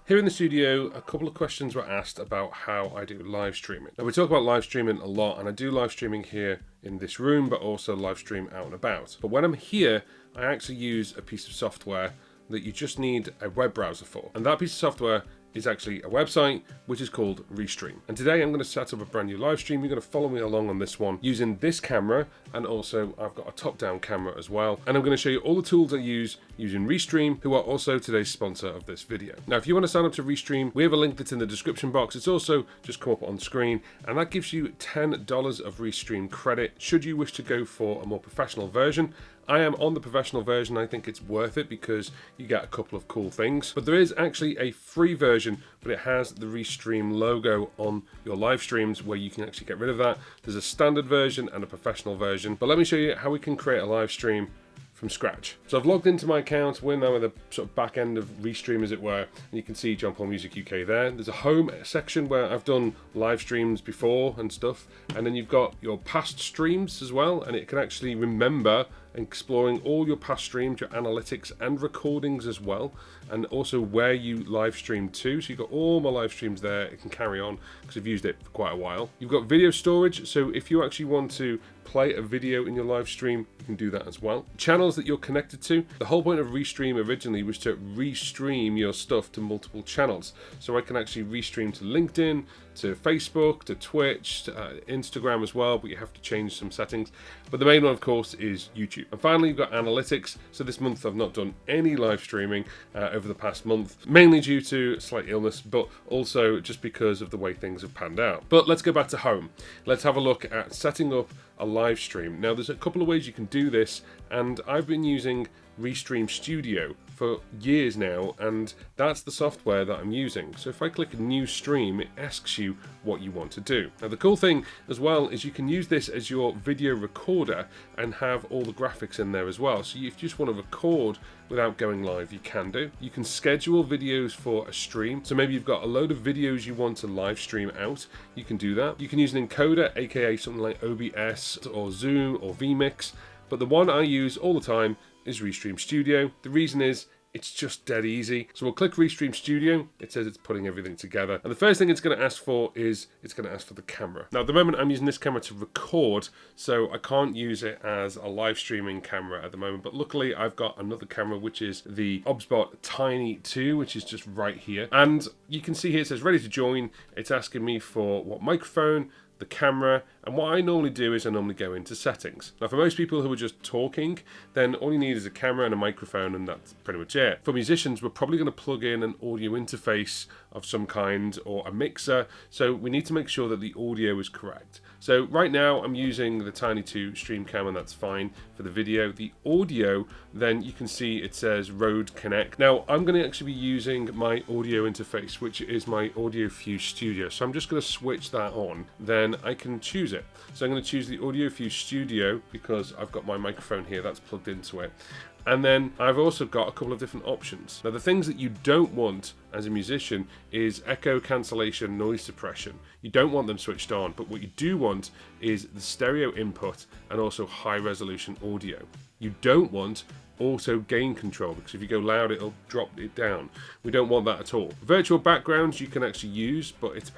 Here in the studio, a couple of questions were asked about how I do live streaming. Now we talk about live streaming a lot, and I do live streaming here in this room, but also live stream out and about. But when I'm here, I actually use a piece of software that you just need a web browser for. And that piece of software is actually a website which is called ReStream. And today I'm going to set up a brand new live stream. You're going to follow me along on this one using this camera, and also I've got a top-down camera as well. And I'm going to show you all the tools I use using ReStream, who are also today's sponsor of this video. Now, if you want to sign up to ReStream, we have a link that's in the description box. It's also just come up on screen, and that gives you $10 of ReStream credit should you wish to go for a more professional version. I am on the professional version. I think it's worth it because you get a couple of cool things. But there is actually a free version, but it has the ReStream logo on your live streams where you can actually get rid of that. There's a standard version and a professional version. But let me show you how we can create a live stream from scratch. So I've logged into my account. We're now at the sort of back end of ReStream, as it were, and you can see John Paul Music UK there. There's a home section where I've done live streams before and stuff, and then you've got your past streams as well, and it can actually remember exploring all your past streams, your analytics and recordings as well, and also where you live stream to. So you've got all my live streams there. It can carry on because I've used it for quite a while. You've got video storage, so if you actually want to play a video in your live stream, you can do that as well. Channels that you're connected to. The whole point of ReStream originally was to restream your stuff to multiple channels. So I can actually restream to LinkedIn, to Facebook, to Twitch, to Instagram as well, but you have to change some settings. But the main one, of course, is YouTube. And finally, you've got analytics. So this month I've not done any live streaming over the past month, mainly due to slight illness, but also just because of the way things have panned out. But let's go back to home. Let's have a look at setting up a live stream. Now, there's a couple of ways you can do this, and I've been using ReStream Studio for years now, and that's the software that I'm using. So if I click new stream, it asks you what you want to do. Now, the cool thing as well is you can use this as your video recorder and have all the graphics in there as well. So if you just want to record without going live, you can do. You can schedule videos for a stream. So maybe you've got a load of videos you want to live stream out. You can do that. You can use an encoder, aka something like OBS or Zoom or vMix. But the one I use all the time is ReStream Studio. The reason is it's just dead easy. So we'll click ReStream Studio. It says it's putting everything together. And the first thing it's going to ask for is it's going to ask for the camera. Now, at the moment, I'm using this camera to record, so I can't use it as a live streaming camera at the moment. But luckily, I've got another camera, which is the OBSBot Tiny 2, which is just right here. And you can see here it says ready to join. It's asking me for what microphone, the camera, and what I normally do is I normally go into settings. Now, for most people who are just talking, then all you need is a camera and a microphone, and that's pretty much it. For musicians, we're probably going to plug in an audio interface of some kind or a mixer, so we need to make sure that the audio is correct. So right now I'm using the Tiny 2 Stream Cam, and that's fine for the video. The audio, then you can see it says Rode Connect. Now I'm going to actually be using my audio interface, which is my Audio Fuse Studio. So I'm just going to switch that on, then I can choose it. So I'm going to choose the Audio Fuse Studio because I've got my microphone here that's plugged into it. And then I've also got a couple of different options. Now, the things that you don't want as a musician is echo, cancellation, noise suppression. You don't want them switched on, but what you do want is the stereo input and also high resolution audio. You don't want auto gain control, because if you go loud, it'll drop it down. We don't want that at all. Virtual backgrounds you can actually use, but it's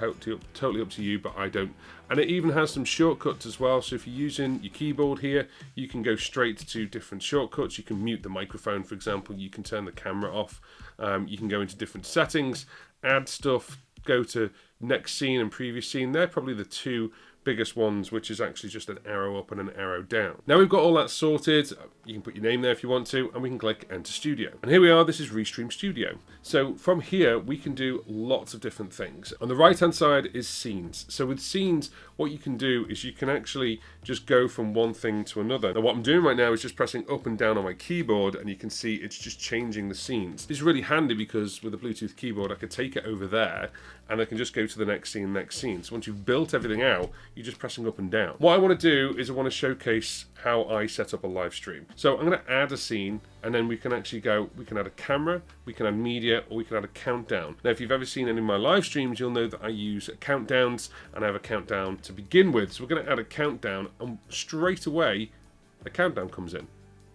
totally up to you, but I don't. And it even has some shortcuts as well. So if you're using your keyboard here, you can go straight to different shortcuts. You can mute the microphone, for example. You can turn the camera off. You can go into different settings, add stuff, go to next scene and previous scene. They're probably the two biggest ones, which is actually just an arrow up and an arrow down. Now we've got all that sorted. You can put your name there if you want to, and we can click Enter Studio. And here we are, this is ReStream Studio. So from here, we can do lots of different things. On the right-hand side is scenes. So with scenes, what you can do is you can actually just go from one thing to another. Now what I'm doing right now is just pressing up and down on my keyboard, and you can see it's just changing the scenes. It's really handy because with a Bluetooth keyboard, I could take it over there, and I can just go to the next scene. So once you've built everything out, you're just pressing up and down. What I want to do is I want to showcase how I set up a live stream. So I'm going to add a scene, and then we can actually go, we can add a camera, we can add media, or we can add a countdown. Now, if you've ever seen any of my live streams, you'll know that I use countdowns, and I have a countdown to begin with. So we're going to add a countdown, and straight away, a countdown comes in.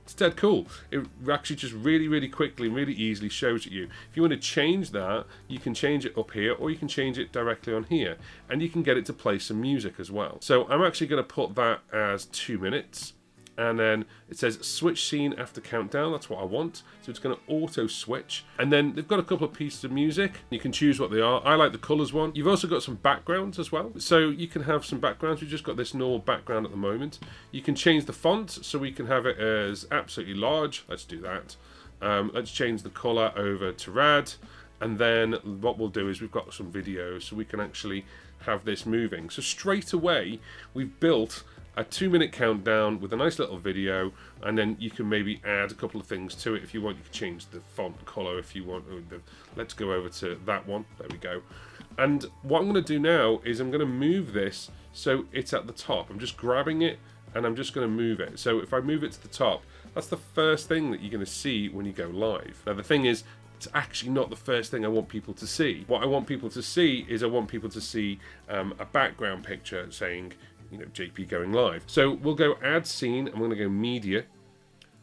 It's dead cool. It actually just really quickly and really easily shows it you. If you want to change that, you can change it up here, or you can change it directly on here, and you can get it to play some music as well. So I'm actually going to put that as 2 minutes. And then it says switch scene after countdown. That's what I want. So it's going to auto switch. And then they've got a couple of pieces of music. You can choose what they are. I like the colors one. You've also got some backgrounds as well. So you can have some backgrounds. We've just got this normal background at the moment. You can change the font. So we can have it as absolutely large. Let's do that. Let's change the color over to red. And then what we'll do is we've got some videos. So we can actually have this moving. So straight away, we've built a 2-minute countdown with a nice little video, and then you can maybe add a couple of things to it if you want. You can change the font color if you want. Let's go over to that one. There we go. And what I'm going to do now is I'm going to move this so it's at the top. I'm just grabbing it and I'm just going to move it. So if I move it to the top, that's the first thing that you're going to see when you go live. Now the thing is, it's actually not the first thing I want people to see. What I want people to see is I want people to see a background picture saying, you know, JP going live. So we'll go add scene, and we're going to go media.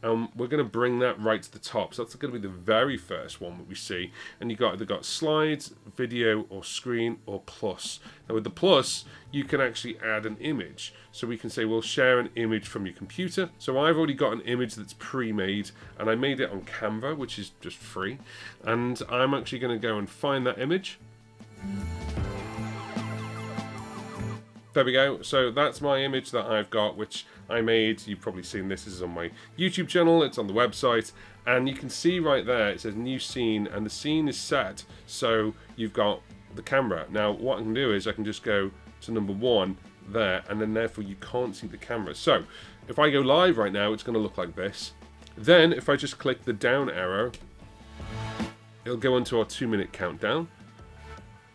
We're going to bring that right to the top. So that's going to be the very first one that we see. And you've either got slides, video, or screen, or plus. Now with the plus, you can actually add an image. So we can say, we'll share an image from your computer. So I've already got an image that's pre-made, and I made it on Canva, which is just free. And I'm actually going to go and find that image. There we go. So that's my image that I've got, which I made. You've probably seen this. This is on my YouTube channel. It's on the website. And you can see right there, it says new scene, and the scene is set. So you've got the camera. Now, what I can do is I can just go to number 1 there, and then therefore you can't see the camera. So if I go live right now, it's going to look like this. Then if I just click the down arrow, it'll go into our 2-minute countdown.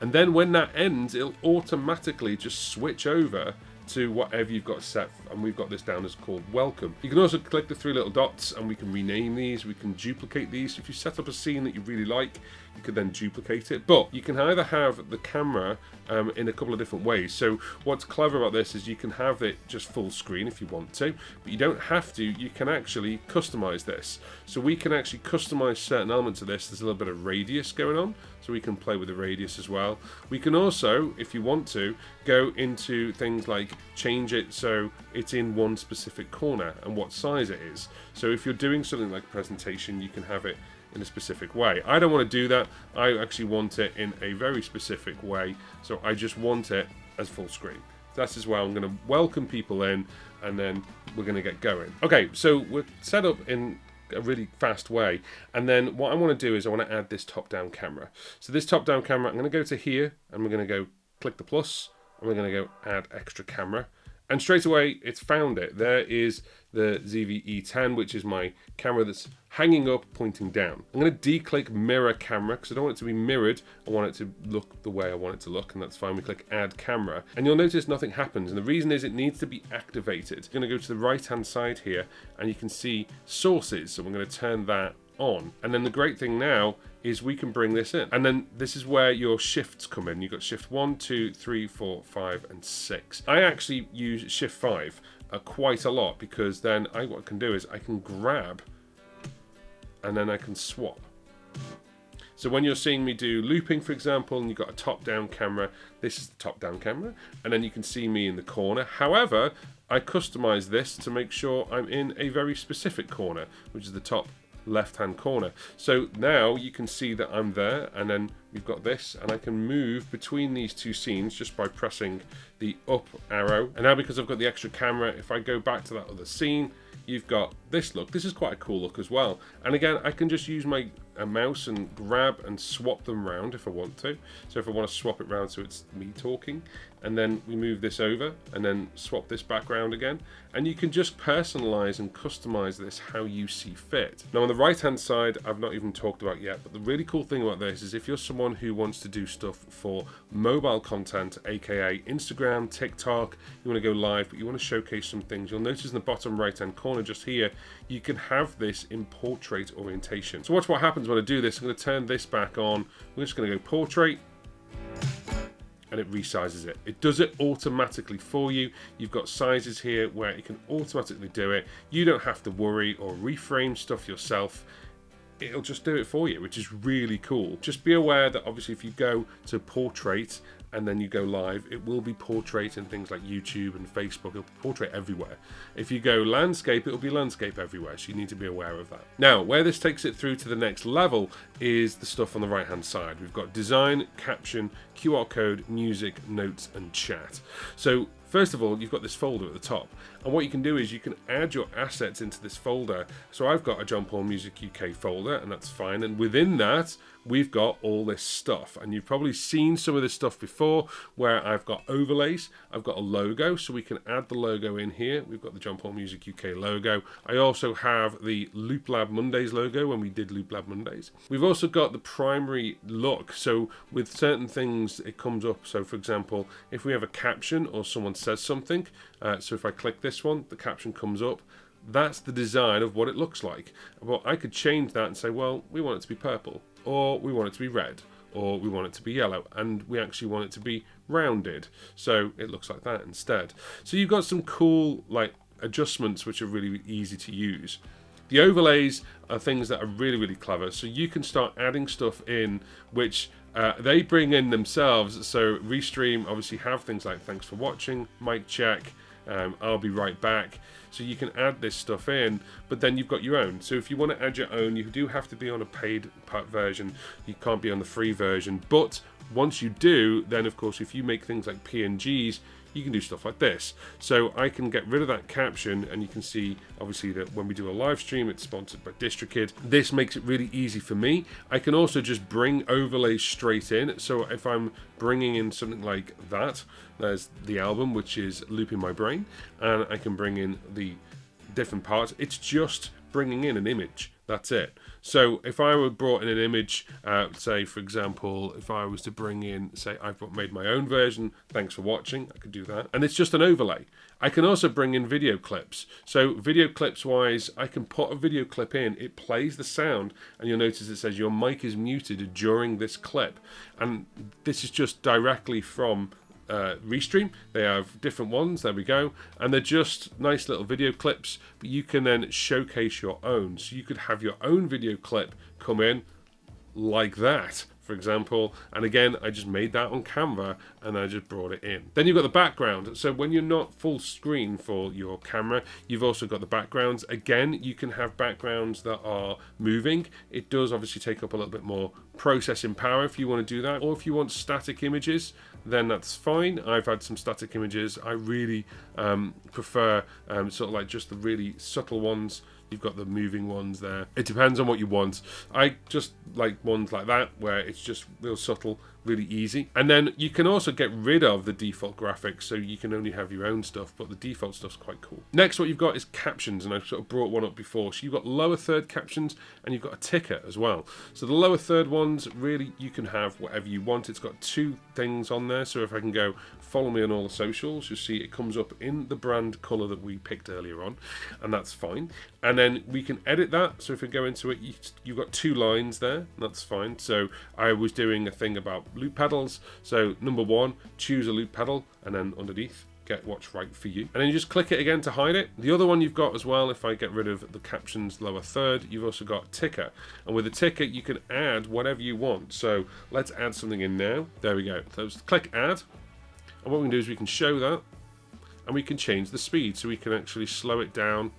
And then when that ends, it'll automatically just switch over to whatever you've got set, and we've got this down as called welcome. You can also click the 3 little dots, and we can rename these, we can duplicate these. So if you set up a scene that you really like, you could then duplicate it. But you can either have the camera in a couple of different ways. So what's clever about this is you can have it just full screen if you want to, but you don't have to. You can actually customize this. So we can actually customize certain elements of this. There's a little bit of radius going on, so we can play with the radius as well. We can also, if you want to, go into things like change it so it's in one specific corner and what size it is. So if you're doing something like a presentation, you can have it in a specific way. I don't want to do that. I actually want it in a very specific way. So I just want it as full screen. That's as well. I'm going to welcome people in, and then we're going to get going. Okay, so we're set up in a really fast way, and then what I want to do is I want to add this top-down camera. So this top-down camera, I'm going to go to here, and we're going to go click the plus, and we're going to go add extra camera. And straight away, it's found it. There is the ZV-E10, which is my camera that's hanging up, pointing down. I'm going to declick mirror camera because I don't want it to be mirrored. I want it to look the way I want it to look, and that's fine. We click add camera, and you'll notice nothing happens. And the reason is it needs to be activated. I'm going to go to the right-hand side here, and you can see sources. So we're going to turn that on. And then the great thing now is we can bring this in, and then this is where your shifts come in. You've got shift 1, 2, 3, 4, 5, and 6. I actually use shift 5 quite a lot, because then what I can do is I can grab and then I can swap. So when you're seeing me do looping, for example, and you've got a top-down camera, this is the top-down camera, and then you can see me in the corner. However, I customize this to make sure I'm in a very specific corner, which is the top left-hand corner. So now you can see that I'm there, and then we've got this, and I can move between these two scenes just by pressing the up arrow. And now, because I've got the extra camera, if I go back to that other scene, you've got this look. This is quite a cool look as well. And again, I can just use my mouse and grab and swap them around if I want to. So if I want to swap it around so it's me talking, and then we move this over and then swap this background again, and you can just personalize and customize this how you see fit. Now on the right hand side, I've not even talked about yet, but the really cool thing about this is if you're someone who wants to do stuff for mobile content, aka Instagram, TikTok, you want to go live but you want to showcase some things, you'll notice in the bottom right hand corner just here, you can have this in portrait orientation. So watch what happens when I do this. I'm going to turn this back on. We're just going to go portrait. And and it resizes it. It does it automatically for you. You've got sizes here where it can automatically do it. You don't have to worry or reframe stuff yourself. It'll just do it for you, which is really cool. Just be aware that obviously if you go to portrait and then you go live, it will be portrait in things like YouTube and Facebook. It'll be portrait everywhere. If you go landscape, it'll be landscape everywhere, so you need to be aware of that. Now, where this takes it through to the next level is the stuff on the right hand side. We've got design, caption, QR code, music, notes, and chat. So first of all, you've got this folder at the top, and what you can do is you can add your assets into this folder. So I've got a John Paul Music UK folder, and that's fine, and within that we've got all this stuff, and you've probably seen some of this stuff before where I've got overlays, I've got a logo, so we can add the logo in here. We've got the John Paul Music UK logo. I also have the Loop Lab Mondays logo when we did Loop Lab Mondays. We've also got the primary look, so with certain things it comes up. So for example, if we have a caption or someone says something, so if I click this one, the caption comes up. That's the design of what it looks like. Well, I could change that and say, well, we want it to be purple, or we want it to be red, or we want it to be yellow, and we actually want it to be rounded, so it looks like that instead. So you've got some cool like adjustments which are really easy to use. The overlays are things that are really clever, so you can start adding stuff in which they bring in themselves. So ReStream obviously have things like thanks for watching, mic check, I'll be right back. So you can add this stuff in, but then you've got your own. So if you want to add your own, you do have to be on a paid version. You can't be on the free version. But once you do, then of course, if you make things like PNGs, you can do stuff like this. So I can get rid of that caption, and you can see obviously that when we do a live stream, it's sponsored by DistroKid. This makes it really easy for me. I can also just bring overlays straight in. So if I'm bringing in something like that, there's the album, which is Looping My Brain, and I can bring in the different parts. It's just bringing in an image. That's it. So if I were brought in an image, say for example, if I was to bring in, say I've made my own version, thanks for watching, I could do that. And it's just an overlay. I can also bring in video clips. So video clips wise, I can put a video clip in, it plays the sound, and you'll notice it says your mic is muted during this clip. And this is just directly from ReStream. They have different ones, there we go, and they're just nice little video clips, but you can then showcase your own. So you could have your own video clip come in like that, for example, and again I just made that on Canva and I just brought it in. Then you've got the background. So when you're not full screen for your camera, you've also got the backgrounds. Again, you can have backgrounds that are moving. It does obviously take up a little bit more processing power if you want to do that, or if you want static images, then that's fine. I've had some static images. I really prefer sort of like just the really subtle ones. You've got the moving ones there. It depends on what you want. I just like ones like that where it's just real subtle, really easy. And then you can also get rid of the default graphics, so you can only have your own stuff, but the default stuff's quite cool. Next, what you've got is captions, and I've sort of brought one up before. So you've got lower third captions, and you've got a ticker as well. So the lower third ones, really, you can have whatever you want. It's got two things on there. So if I can go follow me on all the socials, you'll see it comes up in the brand color that we picked earlier on, and that's fine. And then we can edit that. So if we go into it, you've got two lines there, and that's fine. So I was doing a thing about loop pedals. So number one, choose a loop pedal, and then underneath, get what's right for you. And then you just click it again to hide it. The other one you've got as well, if I get rid of the captions lower third, you've also got ticker. And with the ticker, you can add whatever you want. So let's add something in now. There we go. So just click add. And what we can do is we can show that, and we can change the speed. So we can actually slow it down.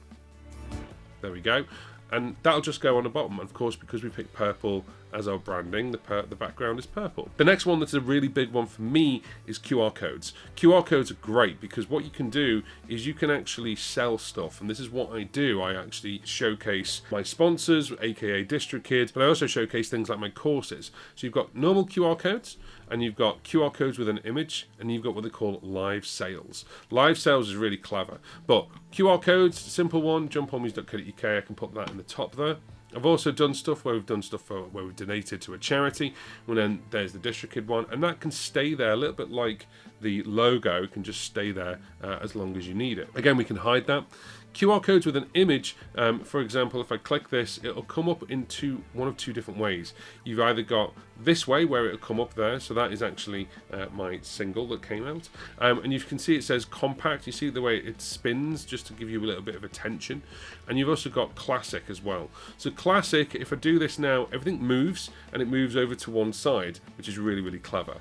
There we go. And that'll just go on the bottom. Of course, because we picked purple as our branding, the background is purple. The next one that's a really big one for me is QR codes. QR codes are great because what you can do is you can actually sell stuff, and this is what I do. I actually showcase my sponsors, aka DistroKid, but I also showcase things like my courses. So you've got normal QR codes, and you've got QR codes with an image, and you've got what they call live sales. Live sales is really clever, but QR codes, simple one, jumpalmusic.co.uk, I can put that in the top there. I've also done stuff where we've donated to a charity, and then there's the DistroKid one, and that can stay there a little bit like the logo, can just stay there as long as you need it. Again, we can hide that. QR codes with an image, for example, if I click this, it'll come up in one of two different ways. You've either got this way where it'll come up there, so that is actually my single that came out, and you can see it says compact. You see the way it spins just to give you a little bit of attention, and you've also got classic as well. So classic, if I do this now, everything moves and it moves over to one side, which is really, really clever.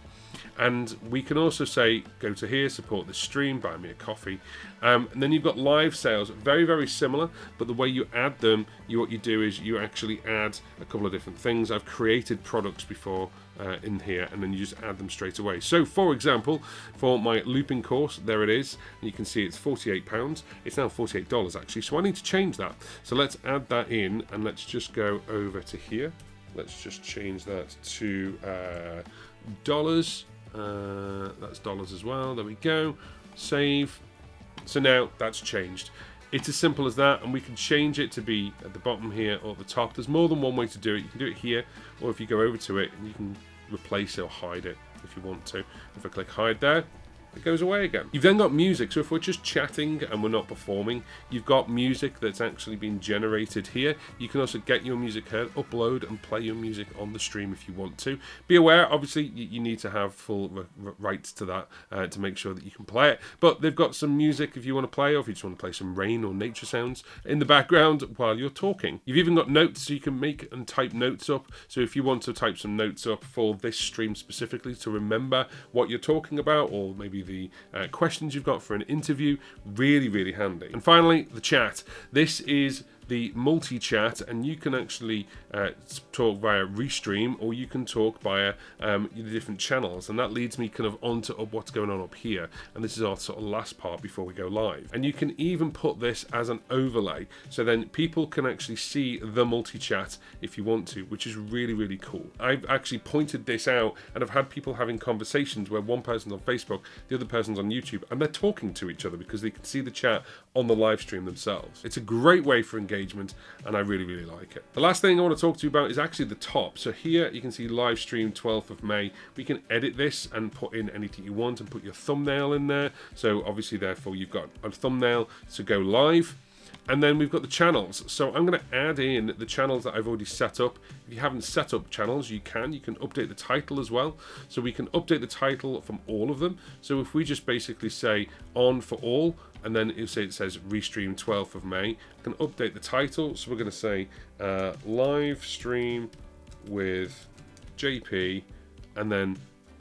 And we can also say, go to here, support this stream, buy me a coffee. And then you've got live sales, very, very similar, but the way you add them, what you do is you actually add a couple of different things. I've created products before in here, and then you just add them straight away. So for example, for my looping course, there it is. You can see it's £48. It's now $48 actually, so I need to change that. So let's add that in, and let's just go over to here. Let's just change that to dollars. That's dollars as well. There we go. Save. So now that's changed. It's as simple as that, and we can change it to be at the bottom here or at the top. There's more than one way to do it. You can do it here, or if you go over to it, you can replace it or hide it if you want to. If I click hide there, it goes away again. You've then got music, so if we're just chatting and we're not performing, you've got music that's actually been generated here. You can also get your music heard, upload and play your music on the stream if you want to. Be aware, obviously, you need to have full rights to that to make sure that you can play it, but they've got some music if you want to play, or if you just want to play some rain or nature sounds in the background while you're talking. You've even got notes, so you can make and type notes up. So if you want to type some notes up for this stream specifically to remember what you're talking about, or maybe the questions you've got for an interview, really, really handy. And finally, the chat. This is the multi-chat, and you can actually talk via ReStream, or you can talk via the different channels, and that leads me kind of onto what's going on up here, and this is our sort of last part before we go live. And you can even put this as an overlay, so then people can actually see the multi-chat if you want to, which is really, really cool. I've actually pointed this out, and I've had people having conversations where one person's on Facebook, the other person's on YouTube, and they're talking to each other because they can see the chat on the live stream themselves. It's a great way for engagement, and I really, really like it. The last thing I want to talk to you about is actually the top. So here you can see live stream 12th of May. We can edit this and put in anything you want and put your thumbnail in there. So obviously, therefore, you've got a thumbnail to go live. And then we've got the channels. So I'm going to add in the channels that I've already set up. If you haven't set up channels, you can update the title as well. So we can update the title from all of them. So if we just basically say on for all, and then it says ReStream 12th of May, I can update the title. So we're going to say live stream with JP, and then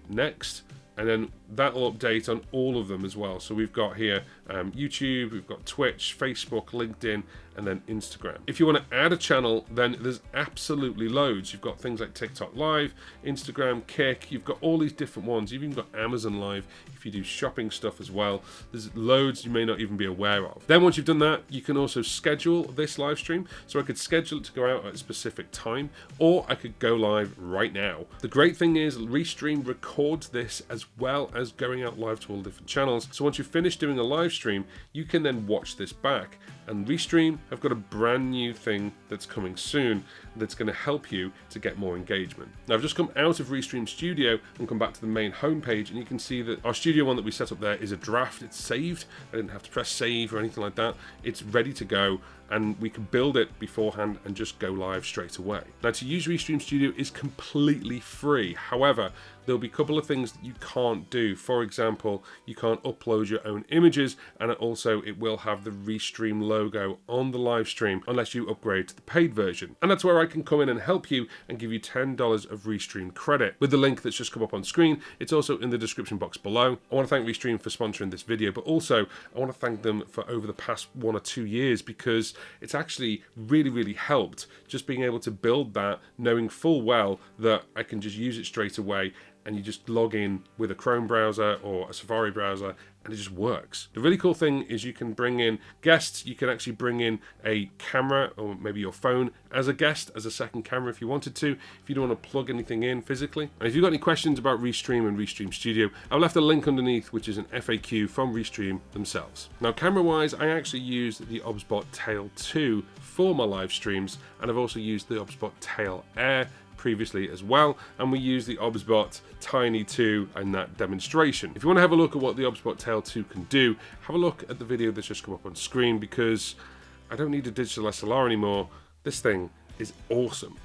next. And then that will update on all of them as well. So we've got here YouTube, we've got Twitch, Facebook, LinkedIn, and then Instagram. If you want to add a channel, then there's absolutely loads. You've got things like TikTok Live, Instagram, Kick, you've got all these different ones. You've even got Amazon Live if you do shopping stuff as well. There's loads you may not even be aware of. Then once you've done that, you can also schedule this live stream. So I could schedule it to go out at a specific time, or I could go live right now. The great thing is ReStream records this as well as going out live to all different channels. So once you've finished doing a live stream, you can then watch this back. And ReStream have got a brand new thing that's coming soon that's going to help you to get more engagement. Now, I've just come out of ReStream Studio and come back to the main homepage, and you can see that our studio one that we set up there is a draft. It's saved. I didn't have to press save or anything like that. It's ready to go, and we can build it beforehand and just go live straight away. Now, to use ReStream Studio is completely free. However, there'll be a couple of things that you can't do. For example, you can't upload your own images, and also it will have the ReStream logo on the live stream unless you upgrade to the paid version. And that's where I can come in and help you and give you $10 of ReStream credit with the link that's just come up on screen. It's also in the description box below. I want to thank ReStream for sponsoring this video, but also I want to thank them for over the past 1 or 2 years, because it's actually really, really helped just being able to build that, knowing full well that I can just use it straight away, and you just log in with a Chrome browser or a Safari browser, and it just works. The really cool thing is you can bring in guests. You can actually bring in a camera or maybe your phone as a guest, as a second camera if you wanted to, if you don't want to plug anything in physically. And if you've got any questions about ReStream and ReStream Studio, I've left a link underneath, which is an FAQ from ReStream themselves. Now, camera-wise, I actually used the OBSBot Tail 2 for my live streams, and I've also used the OBSBot Tail Air previously as well, and we use the OBSBot Tiny 2 in that demonstration. If you want to have a look at what the OBSBot Tail 2 can do, have a look at the video that's just come up on screen, because I don't need a digital SLR anymore. This thing is awesome.